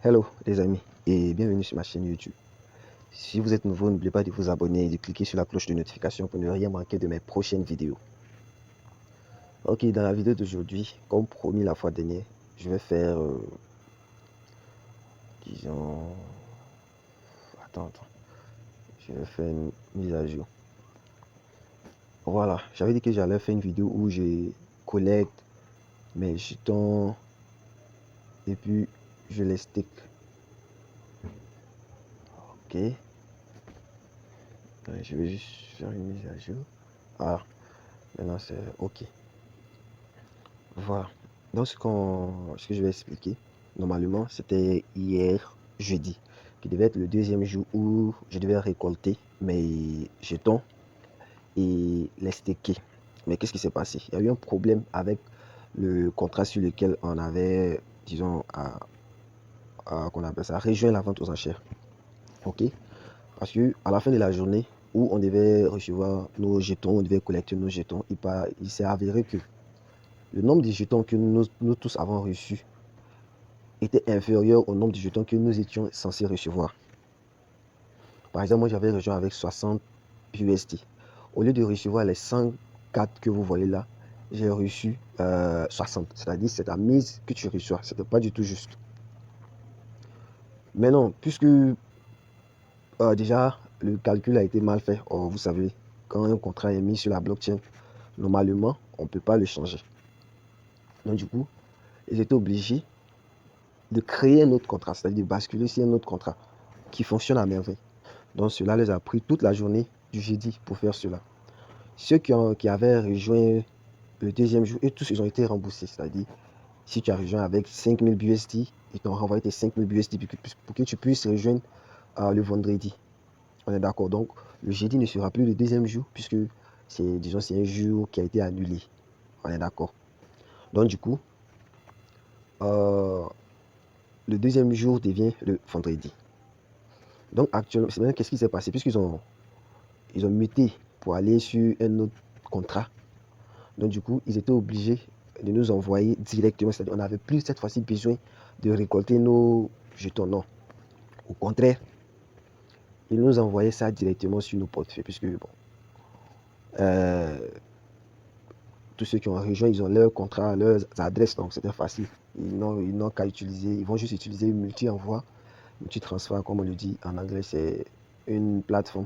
Hello les amis et bienvenue sur ma chaîne YouTube. Si vous êtes nouveau, n'oubliez pas de vous abonner et de cliquer sur la cloche de notification pour ne rien manquer de mes prochaines vidéos. Ok, dans la vidéo d'aujourd'hui, comme promis la fois dernière, je vais faire, disons, attends, je vais faire une mise à jour. Voilà, j'avais dit que j'allais faire une vidéo où je collecte mes jetons et puis je les stick. Ok, je vais juste faire une mise à jour. Ah, maintenant c'est ok. Voilà. Donc ce que je vais expliquer, normalement, c'était hier, jeudi, qui devait être le deuxième jour où je devais récolter mes jetons et les stacker. Mais qu'est-ce qui s'est passé? Il y a eu un problème avec le contrat sur lequel on avait, disons, qu'on appelle ça, rejoint la vente aux enchères. Ok? Parce que à la fin de la journée où on devait recevoir nos jetons, on devait collecter nos jetons, il s'est avéré que le nombre de jetons que nous tous avons reçus était inférieur au nombre de jetons que nous étions censés recevoir. Par exemple, moi j'avais rejoint avec 60 USD. Au lieu de recevoir les 104 que vous voyez là, j'ai reçu 60. C'est-à-dire c'est la mise que tu reçois. C'était pas du tout juste. Mais non, puisque déjà le calcul a été mal fait. Vous savez, quand un contrat est mis sur la blockchain, normalement, on ne peut pas le changer. Donc du coup, ils étaient obligés de créer un autre contrat, c'est-à-dire de basculer sur un autre contrat qui fonctionne à merveille. Donc cela les a pris toute la journée du jeudi pour faire cela. Ceux qui avaient rejoint le deuxième jour, et tous ils ont été remboursés. C'est-à-dire, si tu as rejoint avec 5000 BUSD, ils t'ont renvoyé tes 5000 BUSD pour que tu puisses rejoindre le vendredi. On est d'accord. Donc le jeudi ne sera plus le deuxième jour puisque c'est, disons, c'est un jour qui a été annulé. On est d'accord. Donc du coup, euh, le deuxième jour devient le vendredi. Donc actuellement, c'est maintenant qu'est-ce qui s'est passé ils ont muté pour aller sur un autre contrat. Donc du coup, ils étaient obligés de nous envoyer directement. C'est-à-dire on n'avait plus cette fois-ci besoin de récolter nos jetons. Non. Au contraire, ils nous envoyaient ça directement sur nos portefeuilles. Puisque bon, tous ceux qui ont rejoint, ils ont leur contrat, leurs adresses. Donc c'était facile. Ils n'ont qu'à utiliser, ils vont juste utiliser multi-envoi, multi-transfert, comme on le dit en anglais. C'est une plateforme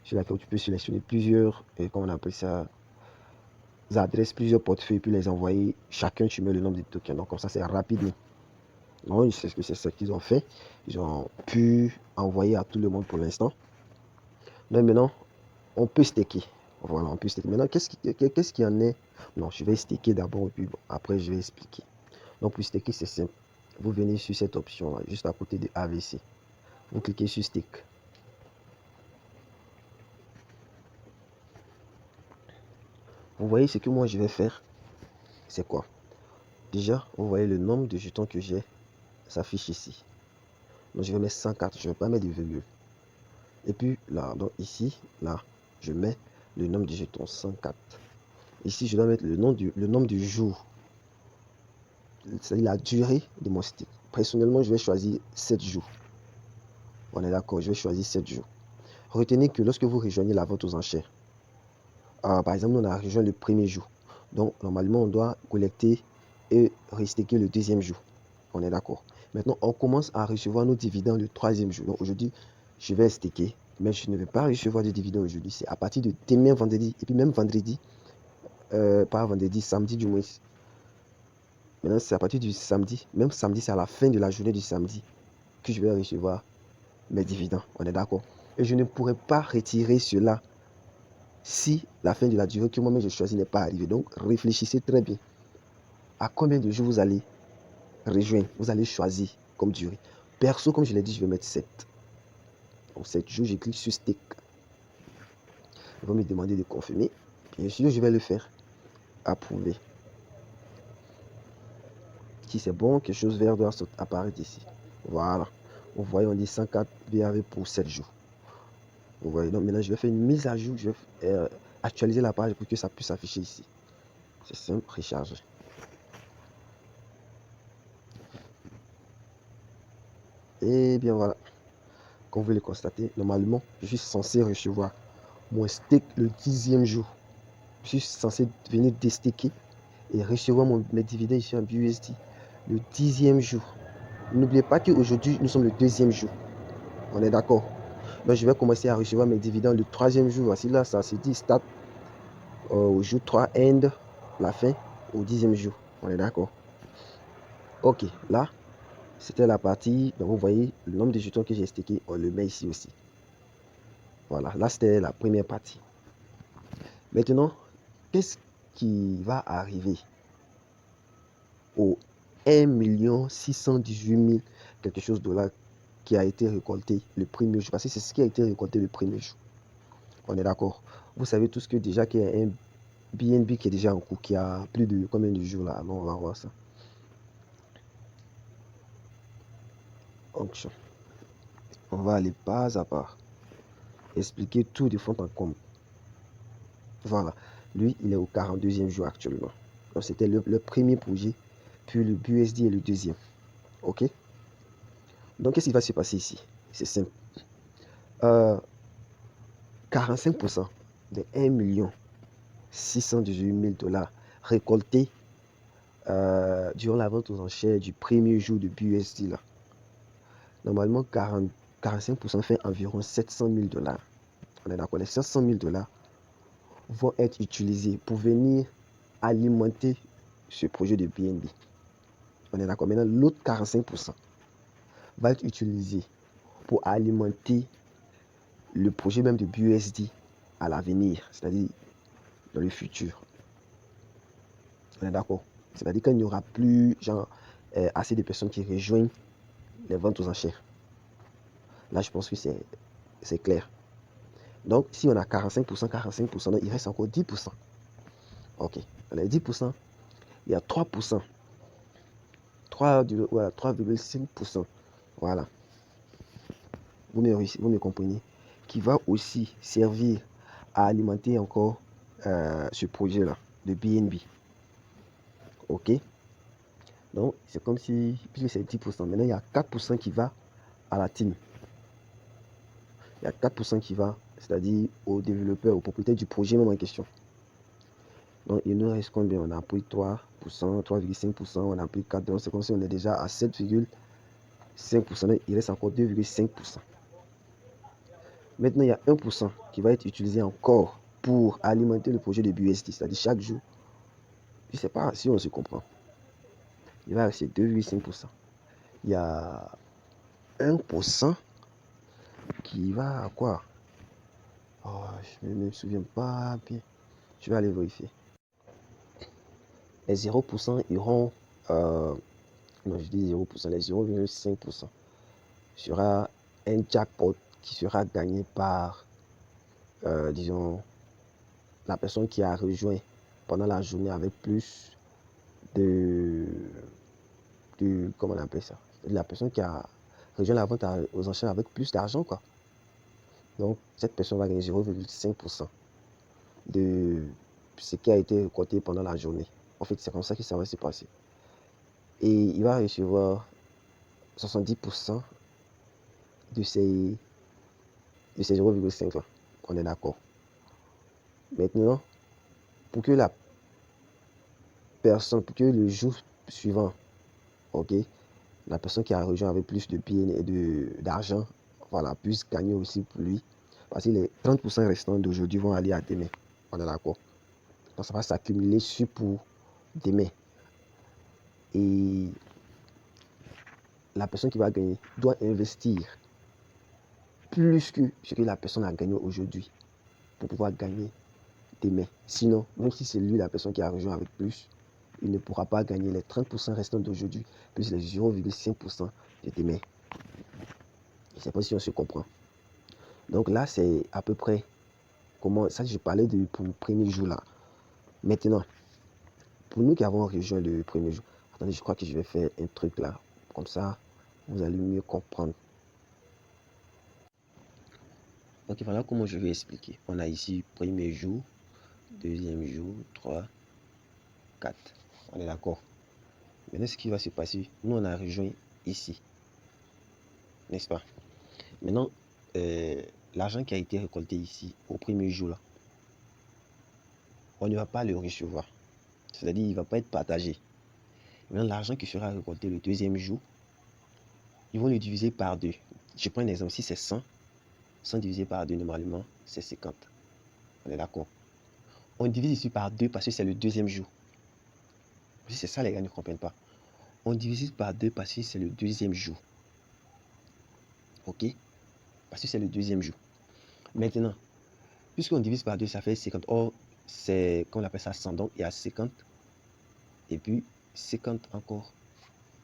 sur laquelle tu peux sélectionner plusieurs, et comme on appelle ça, adresses, plusieurs portefeuilles, puis les envoyer. Chacun, tu mets le nombre de tokens. Donc comme ça, c'est rapide. Non, c'est ce qu'ils ont fait. Ils ont pu envoyer à tout le monde pour l'instant. Donc maintenant, on peut staker. Voilà, on peut staker. Maintenant, qu'est-ce qu'il y en est? Non, je vais staker d'abord et puis bon, après je vais expliquer. Donc pour staker, c'est simple. Vous venez sur cette option là, juste à côté de AVC. Vous cliquez sur stake. Vous voyez ce que moi je vais faire. C'est quoi? Déjà, vous voyez le nombre de jetons que j'ai s'affiche ici. Donc je vais mettre 104, je ne vais pas mettre de virgule. Et puis là, donc ici, là, je mets le nombre de jetons 104. Ici, je dois mettre le nombre de jours, c'est-à-dire la durée de mon stick. Personnellement, je vais choisir 7 jours. On est d'accord, je vais choisir 7 jours. Retenez que lorsque vous rejoignez la vente aux enchères, par exemple, on a rejoint le premier jour. Donc, normalement, on doit collecter et restaker le deuxième jour. On est d'accord. Maintenant, on commence à recevoir nos dividendes le troisième jour. Donc, aujourd'hui, je vais staker, mais je ne vais pas recevoir de dividendes aujourd'hui. C'est à partir de demain vendredi, et puis même vendredi, pas vendredi, samedi du moins. Maintenant, c'est à partir du samedi, même samedi, c'est à la fin de la journée du samedi que je vais recevoir mes dividendes. On est d'accord. Et je ne pourrai pas retirer cela si la fin de la durée que moi-même je choisis n'est pas arrivée. Donc, réfléchissez très bien. À combien de jours vous allez rejoindre, vous allez choisir comme durée. Perso, comme je l'ai dit, je vais mettre 7. Donc, 7 jours, je clique sur Stake. Il va me demander de confirmer. Bien sûr, je vais le faire. Approuver. Si c'est bon, quelque chose vert doit apparaître ici. Voilà. Vous voyez, on dit 104 BAV pour 7 jours. Vous voyez, donc maintenant, je vais faire une mise à jour. Je vais actualiser la page pour que ça puisse s'afficher ici. C'est simple, recharger. Et bien voilà, comme vous le constatez, normalement, je suis censé recevoir mon stake le 10e jour. Je suis censé venir déstaker et recevoir mes dividendes ici en BUSD le 10e jour. N'oubliez pas qu'aujourd'hui, nous sommes le 2e jour. On est d'accord? Donc, je vais commencer à recevoir mes dividendes le 3e jour. Voici là, ça se dit start au jour 3, end, la fin, au 10e jour. On est d'accord? Ok, là, c'était la partie. Donc, vous voyez, le nombre de jetons que j'ai stacké, on le met ici aussi. Voilà, là, c'était la première partie. Maintenant, qu'est-ce qui va arriver au 1 618 000 quelque chose de dollars qui a été récolté le premier jour? Parce que c'est ce qui a été récolté le premier jour. On est d'accord? Vous savez tous que déjà qu'il y a un BNB qui est déjà en cours, qui a plus de combien de jours là? Bon, on va voir ça. Auction. On va aller pas à pas. Expliquer tout de fond en comble. Voilà. Lui, il est au 42e jour actuellement. Donc, c'était le premier projet, puis le BUSD est le deuxième. OK? Donc, qu'est-ce qui va se passer ici? C'est simple. 45% de 1 618 000 dollars récoltés durant la vente aux enchères du premier jour de BUSD là. Normalement, 45% fait environ 700 000 dollars. On est d'accord, les 700 000 dollars vont être utilisés pour venir alimenter ce projet de BNB. On est d'accord. Maintenant, l'autre 45% va être utilisé pour alimenter le projet même de BUSD à l'avenir, c'est-à-dire dans le futur. On est d'accord. C'est-à-dire qu'il n'y aura plus assez de personnes qui rejoignent les ventes aux enchères. Là, je pense que c'est clair. Donc, si on a 45%, 45%, donc il reste encore 10%. OK. Dans les 10%, il y a 3%. 3,5%. Voilà. Vous me comprenez. Qui va aussi servir à alimenter encore ce projet-là de BNB. OK. Donc, c'est comme si, puisque c'est 10%, maintenant il y a 4% qui va à la team. Il y a 4% qui va, c'est-à-dire aux développeurs, aux propriétaires du projet même en question. Donc, il nous reste combien? On a pris 3%, 3,5%, on a pris 4%. Donc, c'est comme si on est déjà à 7,5%. Il reste encore 2,5%. Maintenant, il y a 1% qui va être utilisé encore pour alimenter le projet de BUSD. C'est-à-dire chaque jour, je ne sais pas si on se comprend. Il va rester 2,5%. Il y a 1% qui va à quoi? Oh, je ne me souviens pas bien. Je vais aller vérifier. Les 0% iront... non, je dis 0%. Les 0,5% sera un jackpot qui sera gagné par, disons, la personne qui a rejoint pendant la journée avec plus de comment on appelle ça? La personne qui a rejoint la vente aux enchères avec plus d'argent, quoi. Donc, cette personne va gagner 0,5% de ce qui a été récolté pendant la journée. En fait, c'est comme ça que ça va se passer. Et il va recevoir 70% de ces 0,5 là. On est d'accord. Maintenant, pour que la personne, pour que le jour suivant, ok, la personne qui a rejoint avec plus de biens et d'argent, voilà, puisse gagner aussi pour lui. Parce que les 30% restants d'aujourd'hui vont aller à demain. On est d'accord. Donc ça va s'accumuler sur pour demain. Et la personne qui va gagner doit investir plus que ce que la personne a gagné aujourd'hui pour pouvoir gagner demain. Sinon, même si c'est lui la personne qui a rejoint avec plus, il ne pourra pas gagner les 30% restants d'aujourd'hui plus les 0,5% de demain. Je ne sais pas si on se comprend. Donc là, c'est à peu près comment ça je parlais pour le premier jour là. Maintenant, pour nous qui avons rejoint le premier jour, attendez, je crois que je vais faire un truc là. Comme ça, vous allez mieux comprendre. Ok, voilà comment je vais expliquer. On a ici premier jour, deuxième jour, 3, 4. On est d'accord. Maintenant, ce qui va se passer, nous on a rejoint ici. n'est-ce pas? Maintenant, l'argent qui a été récolté ici, au premier jour, là, on ne va pas le recevoir. C'est-à-dire, il ne va pas être partagé. Maintenant, l'argent qui sera récolté le deuxième jour, ils vont le diviser par 2. Je prends un exemple, si c'est 100, 100 divisé par 2, normalement, c'est 50. On est d'accord? On divise ici par 2 parce que c'est le deuxième jour. C'est ça, les gars ne comprennent pas. On divise par 2 parce que c'est le deuxième jour. Ok? Parce que c'est le deuxième jour. Maintenant, puisqu'on divise par 2, ça fait 50. Or, c'est, qu'on appelle ça 100. Donc, il y a 50. Et puis, 50 encore.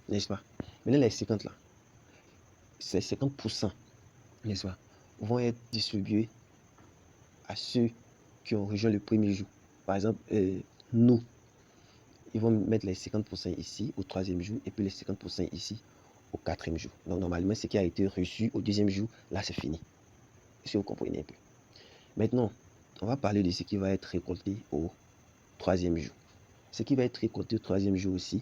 N'est-ce pas? Maintenant, les 50 là, c'est 50%, n'est-ce pas, vont être distribués à ceux qui ont rejoint le premier jour. Par exemple, nous, ils vont mettre les 50% ici au troisième jour et puis les 50% ici au quatrième jour. Donc, normalement, ce qui a été reçu au deuxième jour, là, c'est fini. Si vous comprenez un peu. Maintenant, on va parler de ce qui va être récolté au troisième jour. Ce qui va être récolté au troisième jour aussi,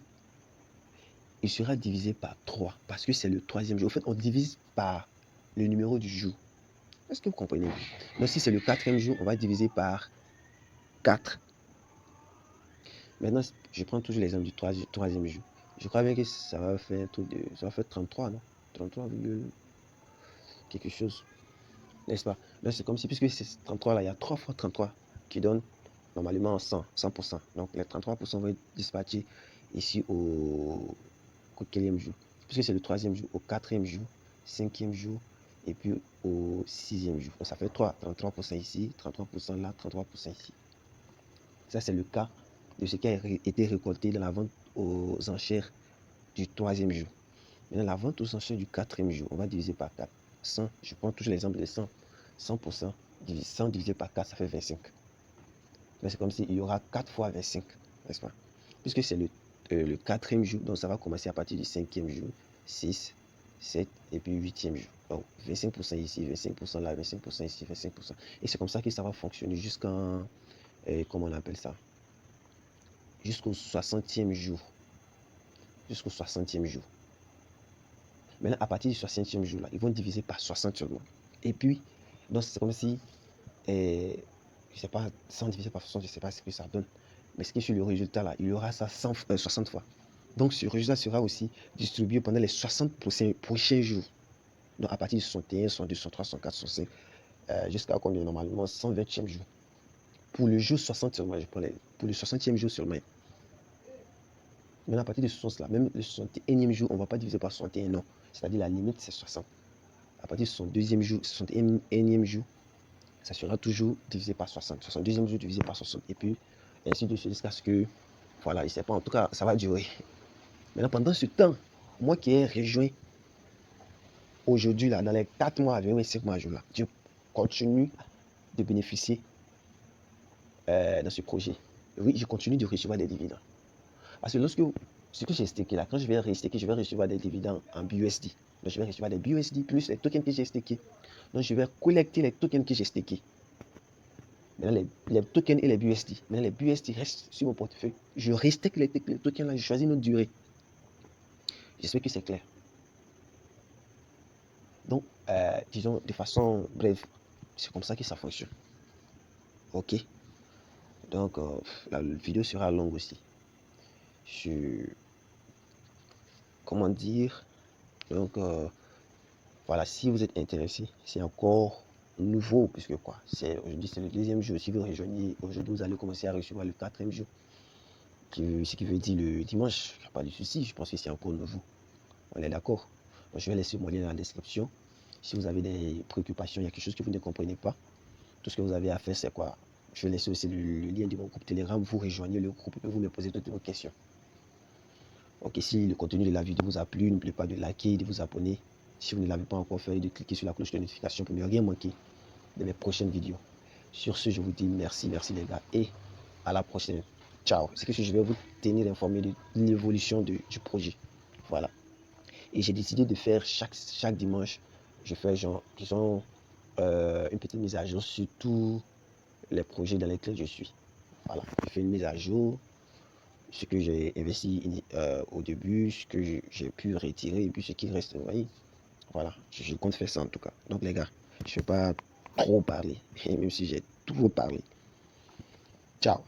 il sera divisé par 3 parce que c'est le troisième jour. En fait, on divise par le numéro du jour. Est-ce que vous comprenez? Donc, si c'est le quatrième jour, on va diviser par 4. Maintenant, je prends toujours l'exemple du troisième jour. Je crois bien que ça va faire un truc de. Ça va faire 33, non? 33, quelque chose. N'est-ce pas? Là, c'est comme si, puisque c'est 33 là, il y a 3 fois 33 qui donne normalement 100%. Donc, les 33% vont être dispatchés ici au quatrième jour. Puisque c'est le troisième jour, au quatrième jour, cinquième jour, et puis au sixième jour. Donc, ça fait 33% ici, 33% là, 33% ici. Ça, c'est le cas de ce qui a été récolté dans la vente aux enchères du troisième jour. Maintenant, la vente aux enchères du quatrième jour, on va diviser par 4. 100, je prends toujours l'exemple de 100. 100%, 100 divisé par 4, ça fait 25. Mais c'est comme s'il y aura 4 fois 25, n'est-ce pas? Puisque c'est le quatrième jour, donc ça va commencer à partir du cinquième jour, 6, 7 et puis 8e jour. Donc 25% ici, 25% là, 25% ici, 25%. Et c'est comme ça que ça va fonctionner jusqu'en, comment on appelle ça? Jusqu'au 60e jour. Jusqu'au 60e jour. Maintenant, à partir du 60e jour, là, ils vont diviser par 60 seulement. Et puis, donc c'est comme si, je ne sais pas, 100 divisé par 60, je ne sais pas ce que ça donne. Mais ce qui est sur le résultat, là, il y aura ça 60 fois. Donc, ce résultat sera aussi distribué pendant les 60 prochains jours. Donc, à partir du 61, 62, 63, 64, 65, jusqu'à combien normalement 120e jour. Pour le jour 60 seulement, je prends pour le 60e jour seulement. Maintenant, à partir de 60 là, même le 61e jour, on ne va pas diviser par 61, non. C'est-à-dire la limite, c'est 60. À partir de son deuxième jour, 61e jour, ça sera toujours divisé par 60. 62e jour divisé par 60. Et puis, ainsi de suite, jusqu'à ce que, voilà, je ne sais pas, en tout cas, ça va durer. Maintenant, pendant ce temps, moi qui ai rejoint aujourd'hui, là, dans les 4 mois à venir, 5 mois à jour, là, je continue de bénéficier dans ce projet. Oui, je continue de recevoir des dividendes. Parce que lorsque ce que j'ai staké là, quand je vais restaker, je vais recevoir des dividendes en BUSD. Donc, je vais recevoir des BUSD plus les tokens que j'ai stakés. Donc, je vais collecter les tokens que j'ai stakés. Maintenant, les tokens et les BUSD. Maintenant, les BUSD restent sur mon portefeuille. Je restake les tokens là, je choisis une autre durée. J'espère que c'est clair. Donc, disons de façon brève, c'est comme ça que ça fonctionne. Ok. Donc, la vidéo sera longue aussi. Comment dire? Donc, voilà, si vous êtes intéressé, c'est encore nouveau, puisque quoi, aujourd'hui c'est le deuxième jour. Si vous rejoignez, aujourd'hui vous allez commencer à recevoir le quatrième jour, ce qui veut dire le dimanche. Il n'y a pas de souci, je pense que c'est encore nouveau. On est d'accord? Donc, je vais laisser mon lien dans la description. Si vous avez des préoccupations, il y a quelque chose que vous ne comprenez pas, tout ce que vous avez à faire, c'est quoi? Je vais laisser aussi le lien de mon groupe Telegram. Vous rejoignez le groupe et vous me posez toutes vos questions. Ok, si le contenu de la vidéo vous a plu, n'oubliez pas de liker, de vous abonner. Si vous ne l'avez pas encore fait, de cliquer sur la cloche de notification pour ne rien manquer de mes prochaines vidéos. Sur ce, je vous dis merci les gars, et à la prochaine. Ciao. C'est que je vais vous tenir informé de l'évolution du projet. Voilà. Et j'ai décidé de faire chaque dimanche, je fais genre, disons, une petite mise à jour sur tous les projets dans lesquels je suis. Voilà. Je fais une mise à jour, ce que j'ai investi au début, ce que j'ai pu retirer, et puis ce qui reste. Vous voyez. Voilà, je compte faire ça en tout cas. Donc les gars, je ne vais pas trop parler, même si j'ai trop parlé. Ciao.